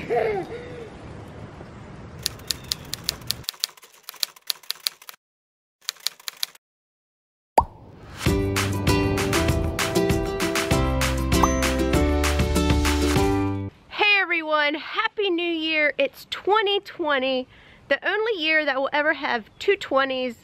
Happy New Year. It's 2020, the only year that will ever have two 20s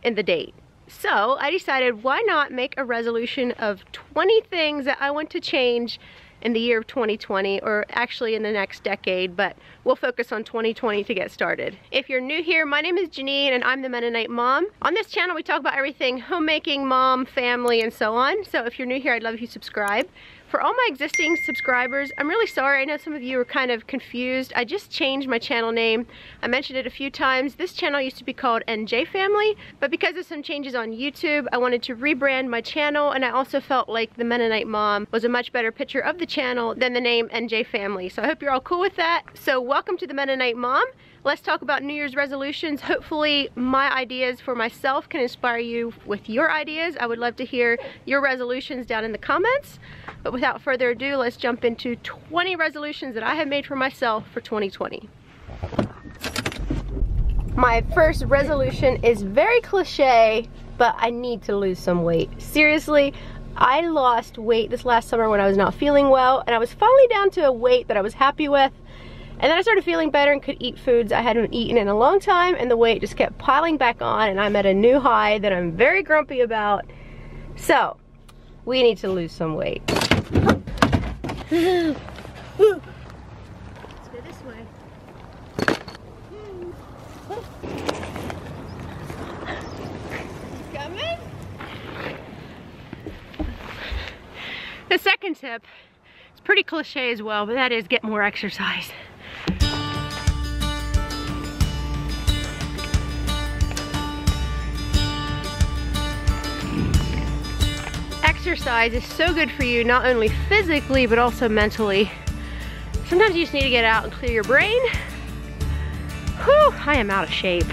in the date. So I decided, why not make a resolution of 20 things that I want to change in the year of 2020, or actually in the next decade, but we'll focus on 2020 to get started. If you're new here, my name is Janine and I'm the Mennonite Mom. On this channel we talk about everything homemaking, mom, family, and so on. So if you're new here, I'd love if you subscribe. For all my existing subscribers, I'm really sorry. I know some of you were kind of confused. I just changed my channel name. I mentioned it a few times. This channel used to be called NJ Family, but because of some changes on YouTube, I wanted to rebrand my channel, and I also felt like the Mennonite Mom was a much better picture of the channel than the name NJ Family. So I hope you're all cool with that. So welcome to the Mennonite Mom. Let's talk about New Year's resolutions. Hopefully my ideas for myself can inspire you with your ideas. I would love to hear your resolutions down in the comments. But without further ado, let's jump into 20 resolutions that I have made for myself for 2020. My first resolution is very cliche, but I need to lose some weight. Seriously, I lost weight this last summer when I was not feeling well, and I was finally down to a weight that I was happy with. And then I started feeling better and could eat foods I hadn't eaten in a long time, and the weight just kept piling back on, and I'm at a new high that I'm very grumpy about. So, we need to lose some weight. Let's go this way. Coming? The second tip, it's pretty cliche as well, but that is get more exercise. Exercise is so good for you, not only physically but also mentally. Sometimes you just need to get out and clear your brain. Whew, I am out of shape.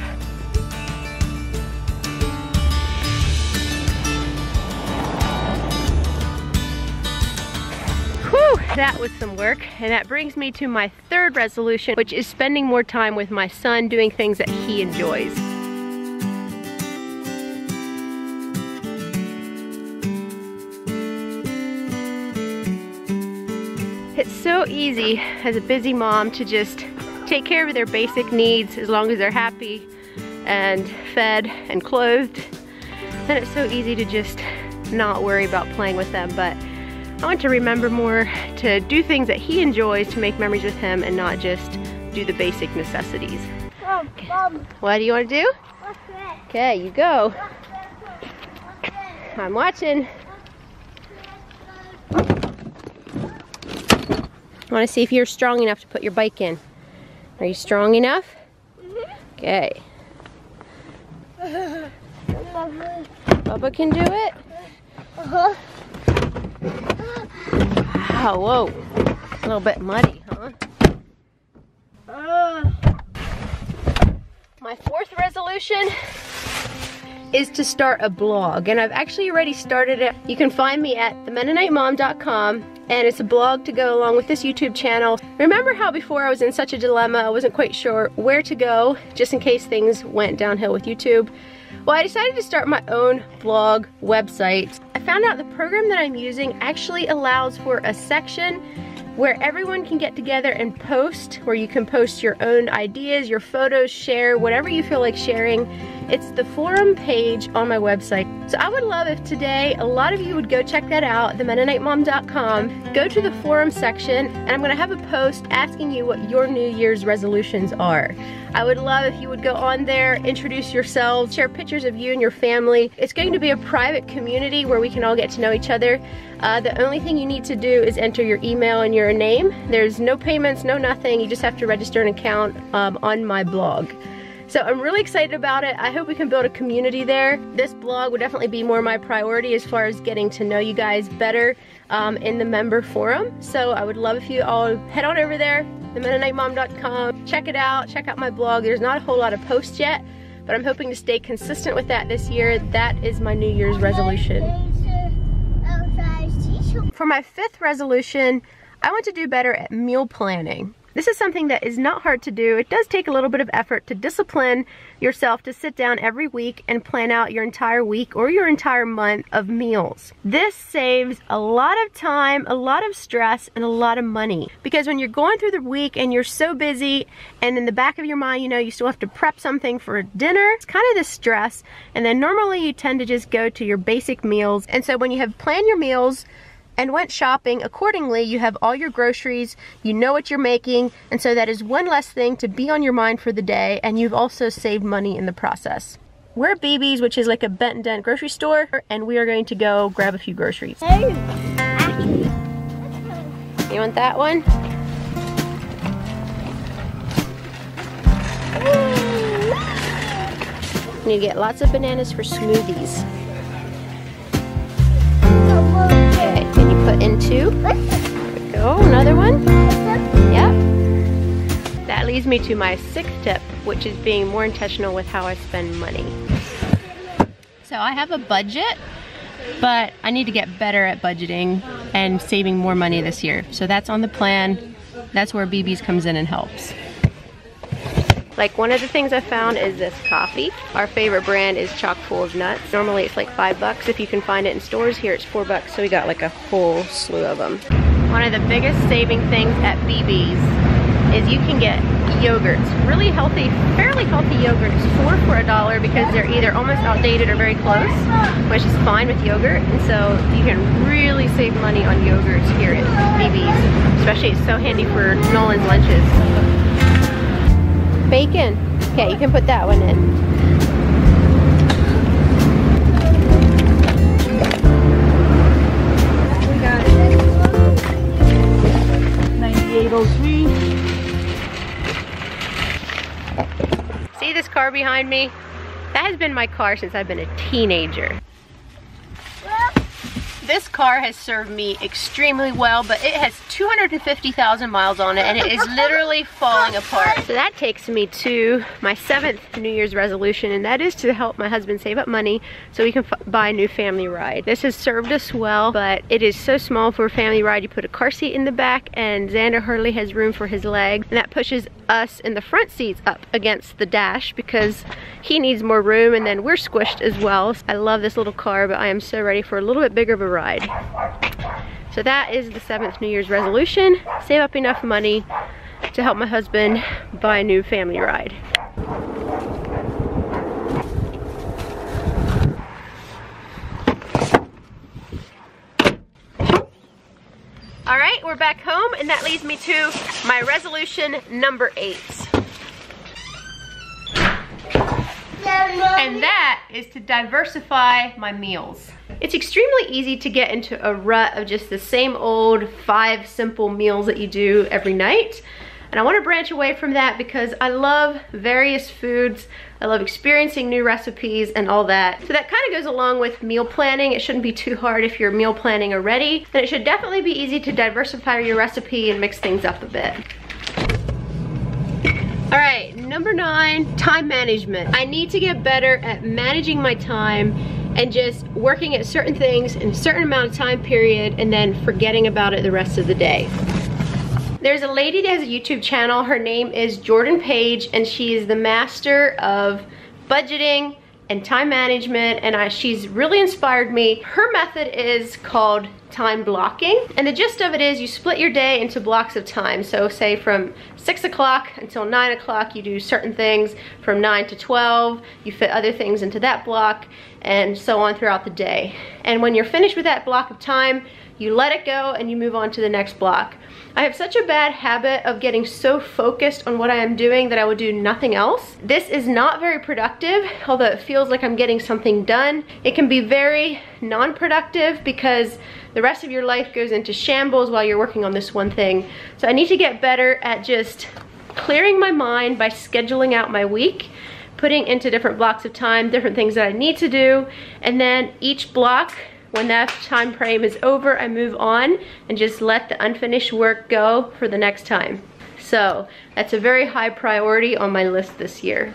Whew, that was some work. And that brings me to my third resolution, which is spending more time with my son doing things that he enjoys. It's so easy as a busy mom to just take care of their basic needs as long as they're happy and fed and clothed. Then it's so easy to just not worry about playing with them. But I want to remember more to do things that he enjoys, to make memories with him and not just do the basic necessities. Mom. What do you want to do? Okay, you go. I'm watching. I want to see if you're strong enough to put your bike in. Are you strong enough? Okay. Bubba can do it? Wow, whoa. A little bit muddy, huh? My fourth resolution is to start a blog, and I've actually already started it. You can find me at themennonitemom.com, and it's a blog to go along with this YouTube channel. Remember how before I was in such a dilemma, I wasn't quite sure where to go, just in case things went downhill with YouTube? Well, I decided to start my own blog website. I found out the program that I'm using actually allows for a section where everyone can get together and post, where you can post your own ideas, your photos, share whatever you feel like sharing. It's the forum page on my website. So I would love if today a lot of you would go check that out, themennonitemom.com, go to the forum section, and I'm gonna have a post asking you what your New Year's resolutions are. I would love if you would go on there, introduce yourselves, share pictures of you and your family. It's going to be a private community where we can all get to know each other. The only thing you need to do is enter your email and your name. There's no payments, no nothing. You just have to register an account on my blog. So I'm really excited about it. I hope we can build a community there. This blog would definitely be more my priority as far as getting to know you guys better in the member forum. So I would love if you all head on over there, themennonitemom.com, check it out, check out my blog. There's not a whole lot of posts yet, but I'm hoping to stay consistent with that this year. That is my New Year's resolution. For my fifth resolution, I want to do better at meal planning. This is something that is not hard to do. It does take a little bit of effort to discipline yourself to sit down every week and plan out your entire week or your entire month of meals. This saves a lot of time, a lot of stress, and a lot of money. Because when you're going through the week and you're so busy, and in the back of your mind, you know, you still have to prep something for dinner, it's kind of the stress. And then normally you tend to just go to your basic meals. And so when you have planned your meals and went shopping accordingly, you have all your groceries, you know what you're making, and so that is one less thing to be on your mind for the day, and you've also saved money in the process. We're at BB's, which is like a bent and dent grocery store, and we are going to go grab a few groceries. You want that one? You need to get lots of bananas for smoothies. Okay, can you put in 2? There we go, another one. Yep. That leads me to my 6th tip, which is being more intentional with how I spend money. So I have a budget, but I need to get better at budgeting and saving more money this year. So that's on the plan. That's where BB's comes in and helps. Like one of the things I found is this coffee. Our favorite brand is chock full of nuts. Normally it's like $5 if you can find it in stores. Here it's $4, so we got like a whole slew of them. One of the biggest saving things at BB's is you can get yogurts. Really healthy, fairly healthy yogurts. 4 for $1 because they're either almost outdated or very close, which is fine with yogurt. And so you can really save money on yogurts here at BB's. Especially it's so handy for Nolan's lunches. Bacon. Okay, you can put that one in. We got it. 9803. See this car behind me? That has been my car since I've been a teenager. This car has served me extremely well, but it has 250,000 miles on it and it is literally falling apart. So that takes me to my 7th New Year's resolution, and that is to help my husband save up money so we can buy a new family ride. This has served us well, but it is so small for a family ride. You put a car seat in the back and Xander hardly has room for his legs, and that pushes us in the front seats up against the dash because he needs more room, and then we're squished as well. I love this little car, but I am so ready for a little bit bigger of a ride. So that is the 7th New Year's resolution. Save up enough money to help my husband buy a new family ride. All right, we're back home, and that leads me to my resolution number 8. And that is to diversify my meals. It's extremely easy to get into a rut of just the same old 5 simple meals that you do every night. And I want to branch away from that because I love various foods. I love experiencing new recipes and all that. So that kind of goes along with meal planning. It shouldn't be too hard if you're meal planning already. And it should definitely be easy to diversify your recipe and mix things up a bit. All right, number 9, time management. I need to get better at managing my time and just working at certain things in a certain amount of time period and then forgetting about it the rest of the day. There's a lady that has a YouTube channel. Her name is Jordan Page, and she is the master of budgeting and time management, and she's really inspired me. Her method is called time blocking, and the gist of it is you split your day into blocks of time. So say from 6 o'clock until 9 o'clock you do certain things, from 9 to 12 you fit other things into that block, and so on throughout the day. And when you're finished with that block of time, you let it go and you move on to the next block. I have such a bad habit of getting so focused on what I am doing that I would do nothing else. This is not very productive, although it feels like I'm getting something done. It can be very non-productive because the rest of your life goes into shambles while you're working on this one thing. So I need to get better at just clearing my mind by scheduling out my week, putting into different blocks of time, different things that I need to do, and then each block, when that time frame is over, I move on and just let the unfinished work go for the next time. So that's a very high priority on my list this year.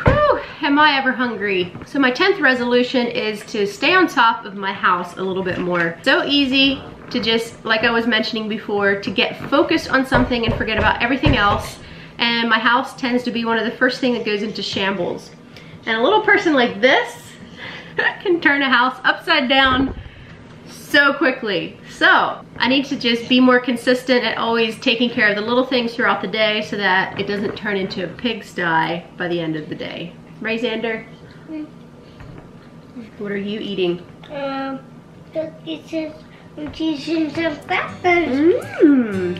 Whew, am I ever hungry? So my 10th resolution is to stay on top of my house a little bit more. So easy to just, like I was mentioning before, to get focused on something and forget about everything else. And my house tends to be one of the first things that goes into shambles. And a little person like this can turn a house upside down so quickly. So I need to just be more consistent at always taking care of the little things throughout the day so that it doesn't turn into a pigsty by the end of the day. Right, Xander? What are you eating? Cookies and cheese and some crackers.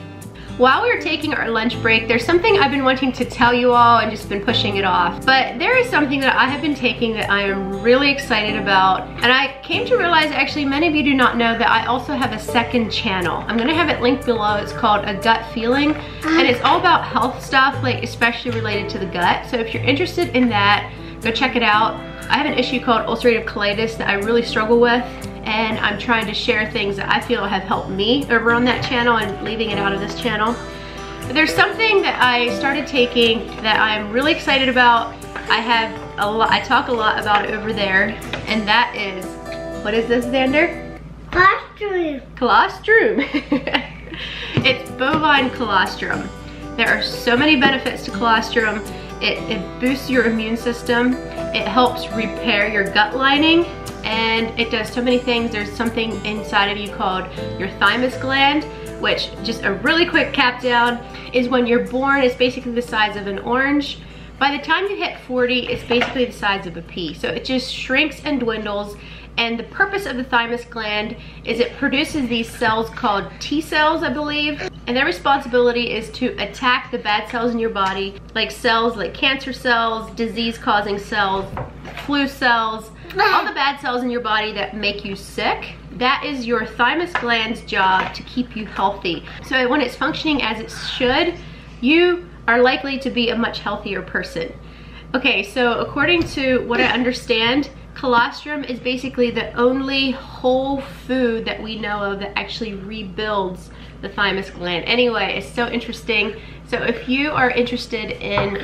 While we were taking our lunch break, there's something I've been wanting to tell you all and just been pushing it off. But there is something that I have been taking that I am really excited about. And I came to realize, actually, many of you do not know that I also have a second channel. I'm gonna have it linked below. It's called A Gut Feeling. And it's all about health stuff, like especially related to the gut. So if you're interested in that, go check it out. I have an issue called ulcerative colitis that I really struggle with. And I'm trying to share things that I feel have helped me over on that channel and leaving it out of this channel. But there's something that I started taking that I'm really excited about. I talk a lot about it over there, and that is, what is this, Xander? Colostrum. Colostrum. It's bovine colostrum. There are so many benefits to colostrum. It boosts your immune system. It helps repair your gut lining. And it does so many things. There's something inside of you called your thymus gland, which, just a really quick cap down, is when you're born, it's basically the size of an orange. By the time you hit 40, it's basically the size of a pea. So it just shrinks and dwindles. And the purpose of the thymus gland is it produces these cells called T cells, I believe. And their responsibility is to attack the bad cells in your body, like cells like cancer cells, disease-causing cells, flu cells, all the bad cells in your body that make you sick. That is your thymus gland's job, to keep you healthy. So when it's functioning as it should, you are likely to be a much healthier person. Okay, so according to what I understand, colostrum is basically the only whole food that we know of that actually rebuilds the thymus gland. Anyway, it's so interesting. So if you are interested in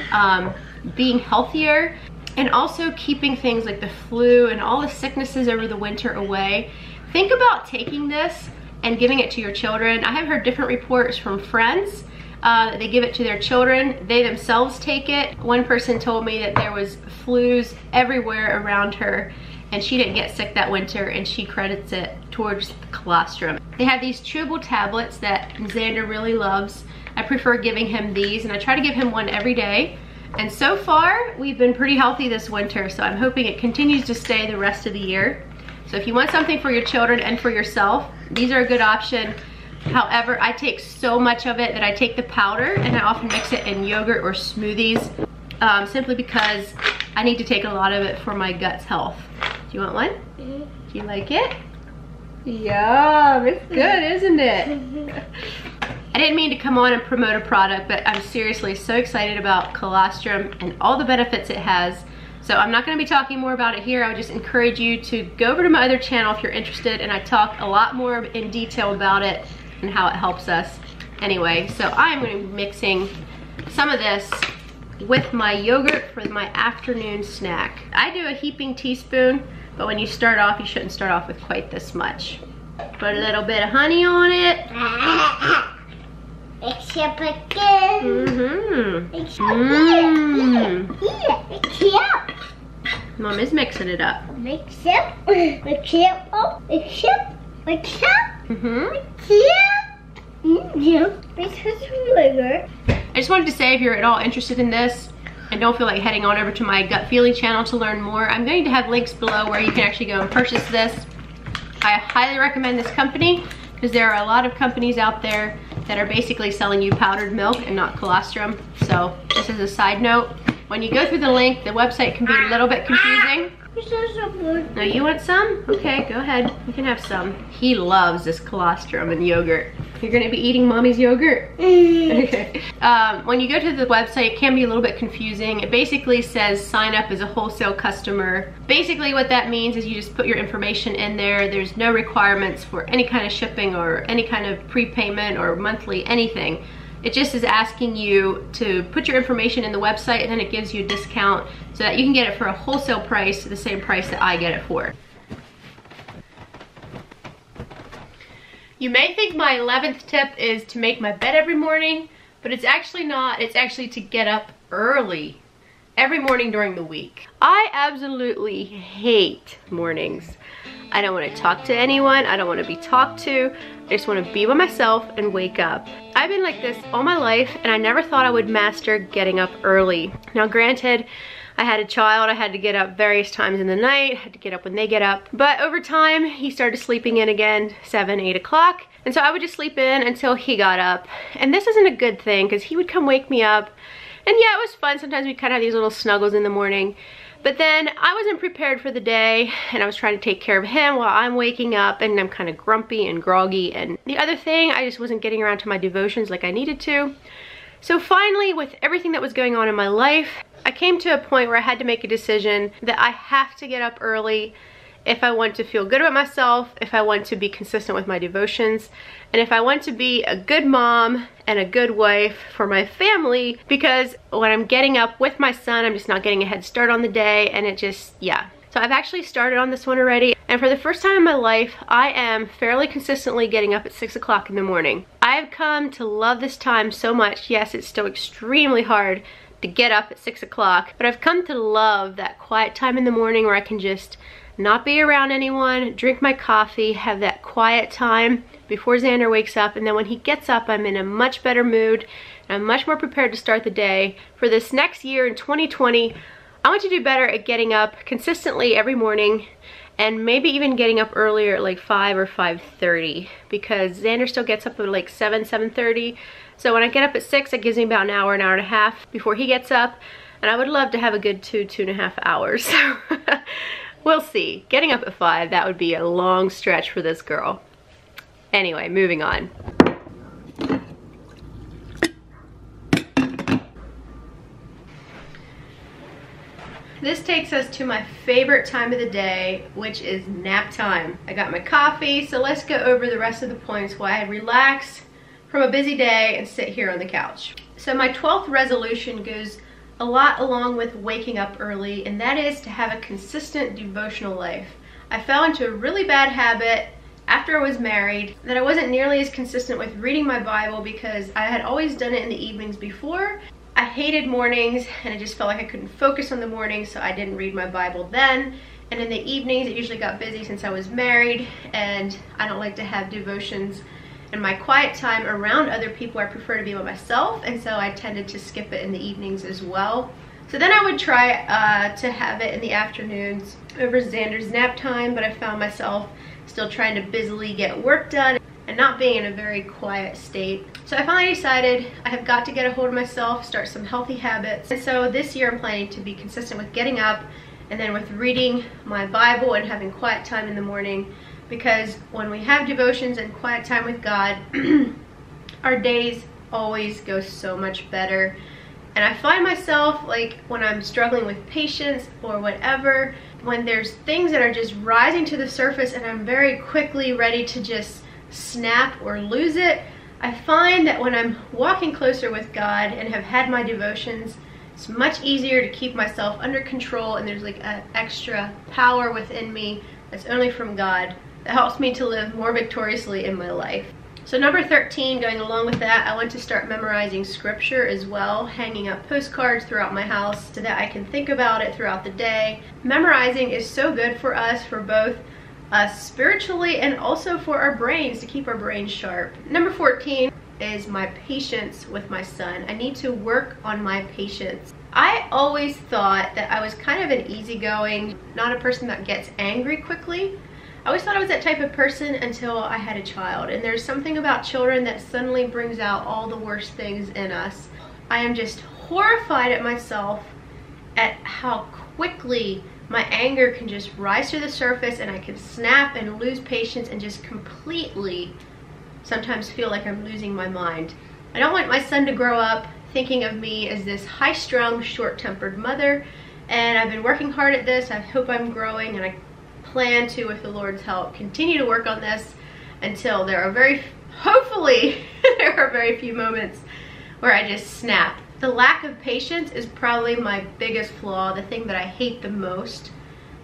being healthier, and also keeping things like the flu and all the sicknesses over the winter away, think about taking this and giving it to your children. I have heard different reports from friends. They give it to their children. They themselves take it. One person told me that there was flus everywhere around her and she didn't get sick that winter, and she credits it towards the colostrum. They have these chewable tablets that Xander really loves. I prefer giving him these, and I try to give him one every day. And so far, we've been pretty healthy this winter, so I'm hoping it continues to stay the rest of the year. So if you want something for your children and for yourself, these are a good option. However, I take so much of it that I take the powder and I often mix it in yogurt or smoothies, simply because I need to take a lot of it for my gut's health. Do you want one? Do you like it? Yum, it's good, isn't it? I didn't mean to come on and promote a product, but I'm seriously so excited about colostrum and all the benefits it has. So I'm not going to be talking more about it here. I would just encourage you to go over to my other channel if you're interested, and I talk a lot more in detail about it and how it helps us. Anyway, so I'm going to be mixing some of this with my yogurt for my afternoon snack. I do a heaping teaspoon, but when you start off, you shouldn't start off with quite this much. Put a little bit of honey on it. Except again. Except. Mom is mixing it up. Except. I just wanted to say, if you're at all interested in this and don't feel like heading on over to my Gut Feeling channel to learn more, I'm going to have links below where you can actually go and purchase this. I highly recommend this company because there are a lot of companies out there that are basically selling you powdered milk and not colostrum. So just as a side note, when you go through the link, the website can be a little bit confusing. No, you want some? Okay, go ahead. You can have some. He loves this colostrum and yogurt. You're gonna be eating mommy's yogurt? Okay. When you go to the website, it can be a little bit confusing. It basically says sign up as a wholesale customer. Basically what that means is you just put your information in there. There's no requirements for any kind of shipping or any kind of prepayment or monthly anything. It just is asking you to put your information in the website, and then it gives you a discount so that you can get it for a wholesale price, the same price that I get it for. You may think my 11th tip is to make my bed every morning, but it's actually not. It's actually to get up early every morning during the week. I absolutely hate mornings. I don't want to talk to anyone. I don't want to be talked to. I just want to be by myself and wake up. I've been like this all my life, and I never thought I would master getting up early. Now granted, I had a child, I had to get up various times in the night, had to get up when they get up. But over time, he started sleeping in again, 7, 8 o'clock. And so I would just sleep in until he got up. And this isn't a good thing, because he would come wake me up. And yeah, it was fun. Sometimes we kind of have these little snuggles in the morning. But then I wasn't prepared for the day, and I was trying to take care of him while I'm waking up, and I'm kind of grumpy and groggy. And the other thing, I just wasn't getting around to my devotions like I needed to. So finally, with everything that was going on in my life, I came to a point where I had to make a decision that I have to get up early if I want to feel good about myself, if I want to be consistent with my devotions, and if I want to be a good mom and a good wife for my family, because when I'm getting up with my son, I'm just not getting a head start on the day, and it just, yeah. So I've actually started on this one already, and for the first time in my life, I am fairly consistently getting up at 6 o'clock in the morning. I've come to love this time so much. Yes, it's still extremely hard to get up at 6 o'clock, but I've come to love that quiet time in the morning where I can just not be around anyone, drink my coffee, have that quiet time before Xander wakes up, and then when he gets up, I'm in a much better mood, and I'm much more prepared to start the day. For this next year in 2020, I want to do better at getting up consistently every morning, and maybe even getting up earlier at like 5 or 5:30, because Xander still gets up at like 7, 7:30. So when I get up at 6, it gives me about an hour and a half before he gets up, and I would love to have a good 2.5 hours. We'll see. Getting up at 5, that would be a long stretch for this girl. Anyway, moving on. This takes us to my favorite time of the day, which is nap time. I got my coffee, so let's go over the rest of the points while I relax from a busy day and sit here on the couch. So my 12th resolution goes a lot along with waking up early, and that is to have a consistent devotional life. I fell into a really bad habit after I was married that I wasn't nearly as consistent with reading my Bible, because I had always done it in the evenings before. I hated mornings, and I just felt like I couldn't focus on the mornings, so I didn't read my Bible then. And in the evenings, it usually got busy since I was married, and I don't like to have devotions in my quiet time around other people. I prefer to be by myself, and so I tended to skip it in the evenings as well. So then I would try to have it in the afternoons over Xander's nap time, but I found myself still trying to busily get work done and not being in a very quiet state. So I finally decided I have got to get a hold of myself, start some healthy habits. And so this year I'm planning to be consistent with getting up and then with reading my Bible and having quiet time in the morning, because when we have devotions and quiet time with God, our days always go so much better. And I find myself, like when I'm struggling with patience or whatever, when there's things that are just rising to the surface and I'm very quickly ready to just snap or lose it, I find that when I'm walking closer with God and have had my devotions, it's much easier to keep myself under control, and there's like an extra power within me that's only from God that helps me to live more victoriously in my life. So number 13, going along with that, I want to start memorizing scripture as well, hanging up postcards throughout my house so that I can think about it throughout the day. Memorizing is so good for us, for both us spiritually and also for our brains, to keep our brains sharp. Number 14 is my patience with my son. I need to work on my patience. I always thought that I was kind of an easygoing, not a person that gets angry quickly. I always thought I was that type of person until I had a child, and there's something about children that suddenly brings out all the worst things in us. I am just horrified at myself at how quickly my anger can just rise to the surface, and I can snap and lose patience and just completely sometimes feel like I'm losing my mind. I don't want my son to grow up thinking of me as this high-strung, short-tempered mother, and I've been working hard at this. I hope I'm growing, and I plan to, with the Lord's help, continue to work on this until there are hopefully there are very few moments where I just snap. The lack of patience is probably my biggest flaw, the thing that I hate the most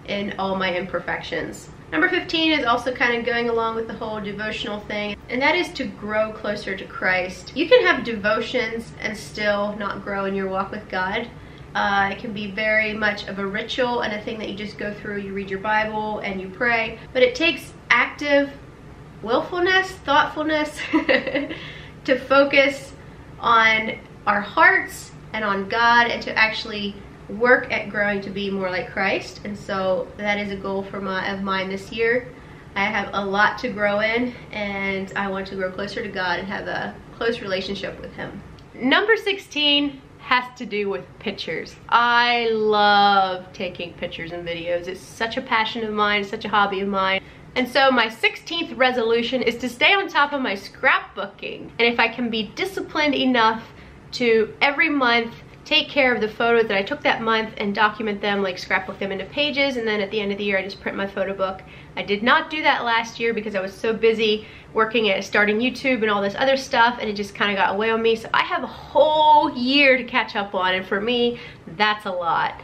in all my imperfections. Number 15 is also kind of going along with the whole devotional thing, and that is to grow closer to Christ. You can have devotions and still not grow in your walk with God. It can be very much of a ritual and a thing that you just go through. You read your Bible and you pray, but it takes active willfulness, thoughtfulness to focus on our hearts and on God, and to actually work at growing to be more like Christ. And so that is a goal of mine this year. I have a lot to grow in, and I want to grow closer to God and have a close relationship with Him. Number 16 has to do with pictures. I love taking pictures and videos. It's such a passion of mine, such a hobby of mine. And so my 16th resolution is to stay on top of my scrapbooking. And if I can be disciplined enough to every month take care of the photos that I took that month and document them, like scrapbook them into pages, and then at the end of the year I just print my photo book. I did not do that last year because I was so busy working at starting YouTube and all this other stuff, and it just kind of got away on me. So I have a whole year to catch up on, and for me, that's a lot.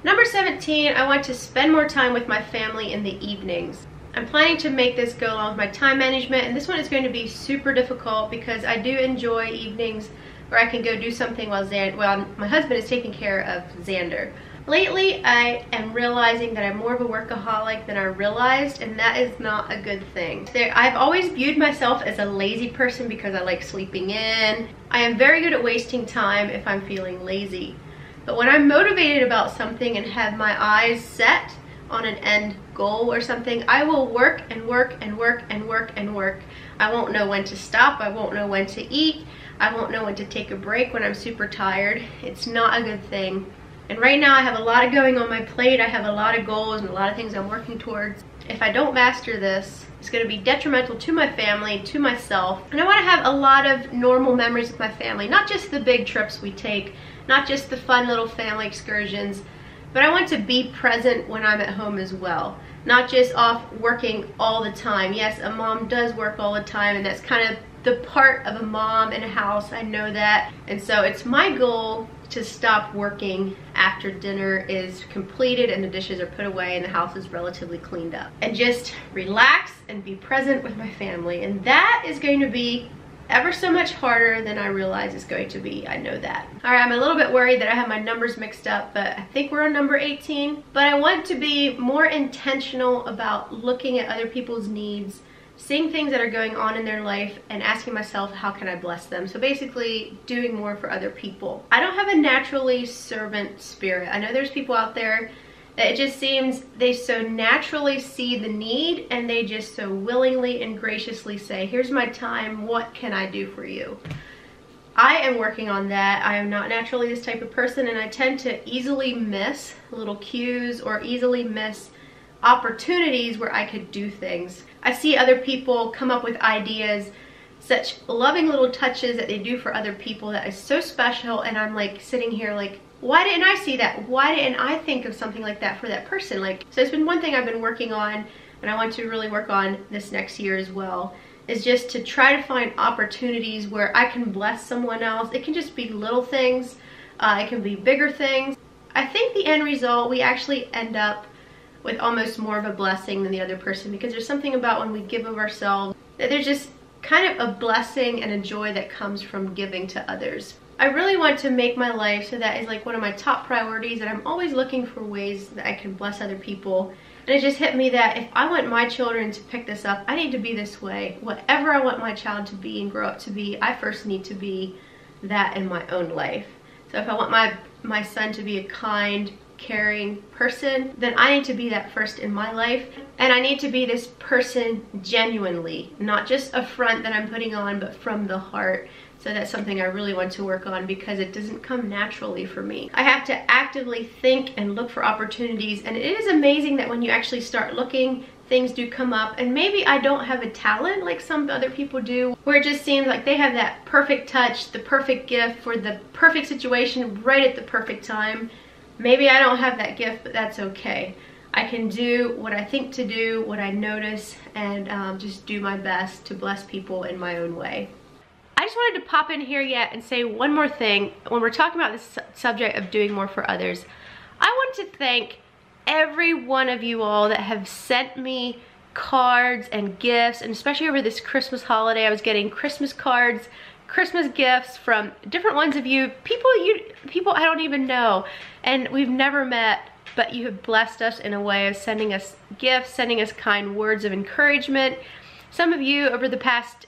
Number 17, I want to spend more time with my family in the evenings. I'm planning to make this go along with my time management, and this one is going to be super difficult because I do enjoy evenings where I can go do something while my husband is taking care of Xander. Lately, I am realizing that I'm more of a workaholic than I realized, and that is not a good thing. I've always viewed myself as a lazy person because I like sleeping in. I am very good at wasting time if I'm feeling lazy. But when I'm motivated about something and have my eyes set on an end goal or something, I will work and work and work and work and work. I won't know when to stop. I won't know when to eat. I won't know when to take a break when I'm super tired. It's not a good thing. And right now I have a lot going on my plate. I have a lot of goals and a lot of things I'm working towards. If I don't master this, it's going to be detrimental to my family, to myself. And I want to have a lot of normal memories with my family, not just the big trips we take, not just the fun little family excursions, but I want to be present when I'm at home as well. Not just off working all the time. Yes, a mom does work all the time, and that's kind of the part of a mom in a house. I know that. And so it's my goal to stop working after dinner is completed and the dishes are put away and the house is relatively cleaned up. And just relax and be present with my family. And that is going to be ever so much harder than I realize it's going to be. I know that. All right, I'm a little bit worried that I have my numbers mixed up, but I think we're on number 18. But I want to be more intentional about looking at other people's needs, seeing things that are going on in their life, and asking myself, how can I bless them? So basically, doing more for other people. I don't have a naturally servant spirit. I know there's people out there that it just seems they so naturally see the need and they just so willingly and graciously say, here's my time, what can I do for you? I am working on that. I am not naturally this type of person, and I tend to easily miss little cues or easily miss opportunities where I could do things. I see other people come up with ideas, such loving little touches that they do for other people that is so special, and I'm like sitting here like, why didn't I see that? Why didn't I think of something like that for that person? So it's been one thing I've been working on, and I want to really work on this next year as well, is just to try to find opportunities where I can bless someone else. It can just be little things, it can be bigger things. I think the end result, we actually end up with almost more of a blessing than the other person, because there's something about when we give of ourselves that there's just kind of a blessing and a joy that comes from giving to others. I really want to make my life so that is like one of my top priorities, and I'm always looking for ways that I can bless other people. And it just hit me that if I want my children to pick this up, I need to be this way. Whatever I want my child to be and grow up to be, I first need to be that in my own life. So if I want my son to be a kind, caring person, then I need to be that first in my life. And I need to be this person genuinely, not just a front that I'm putting on, but from the heart. So that's something I really want to work on, because it doesn't come naturally for me. I have to actively think and look for opportunities, and it is amazing that when you actually start looking, things do come up. And maybe I don't have a talent like some other people do, where it just seems like they have that perfect touch, the perfect gift for the perfect situation right at the perfect time. Maybe I don't have that gift, but that's okay. I can do what I think to do, what I notice, and just do my best to bless people in my own way. I just wanted to pop in here yet and say one more thing. When we're talking about this subject of doing more for others, I want to thank every one of you all that have sent me cards and gifts, and especially over this Christmas holiday, I was getting Christmas cards, Christmas gifts from different ones of you, people I don't even know, and we've never met, but you have blessed us in a way of sending us gifts, sending us kind words of encouragement. Some of you over the past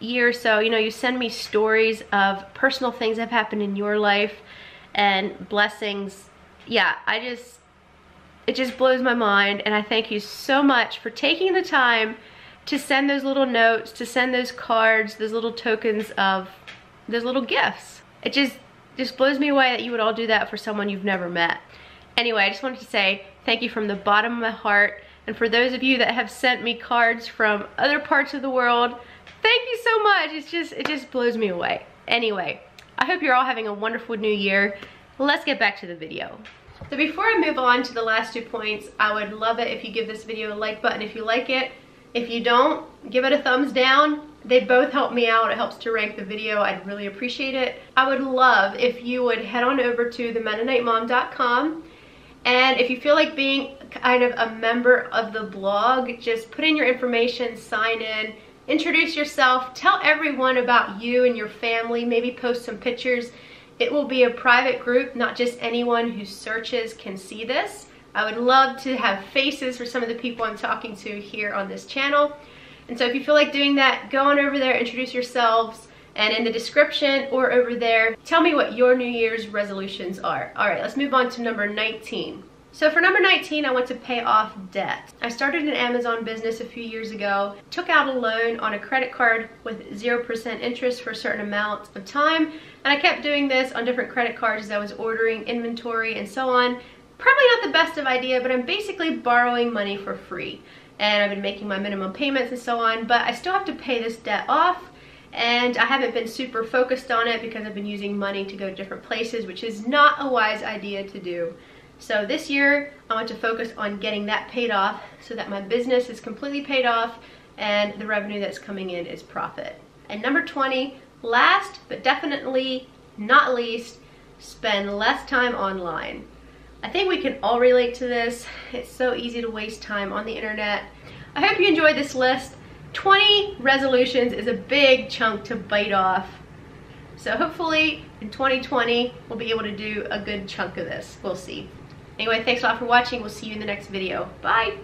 year or so, you know, you send me stories of personal things that have happened in your life and blessings. Yeah, it just blows my mind, and I thank you so much for taking the time to send those little notes, to send those cards, those little tokens of those little gifts. It just blows me away that you would all do that for someone you've never met. Anyway, I just wanted to say thank you from the bottom of my heart. And for those of you that have sent me cards from other parts of the world, thank you so much. It just blows me away. Anyway, I hope you're all having a wonderful new year. Let's get back to the video. So before I move on to the last 2 points, I would love it if you give this video a like button if you like it. If you don't, give it a thumbs down. They both help me out. It helps to rank the video. I'd really appreciate it. I would love if you would head on over to themennonitemom.com. And if you feel like being kind of a member of the blog, just put in your information, sign in, introduce yourself, tell everyone about you and your family, maybe post some pictures. It will be a private group, not just anyone who searches can see this. I would love to have faces for some of the people I'm talking to here on this channel. And so if you feel like doing that, go on over there, introduce yourselves, and in the description or over there, tell me what your New Year's resolutions are. All right, let's move on to number 19. So for number 19, I want to pay off debt. I started an Amazon business a few years ago, took out a loan on a credit card with 0% interest for a certain amount of time, and I kept doing this on different credit cards as I was ordering inventory and so on. Probably not the best of idea, but I'm basically borrowing money for free. And I've been making my minimum payments and so on, but I still have to pay this debt off. And I haven't been super focused on it because I've been using money to go to different places, which is not a wise idea to do. So this year, I want to focus on getting that paid off so that my business is completely paid off and the revenue that's coming in is profit. And number 20, last but definitely not least, spend less time online. I think we can all relate to this. It's so easy to waste time on the internet. I hope you enjoyed this list. 20 resolutions is a big chunk to bite off. So hopefully in 2020, we'll be able to do a good chunk of this. We'll see. Anyway, thanks a lot for watching. We'll see you in the next video. Bye.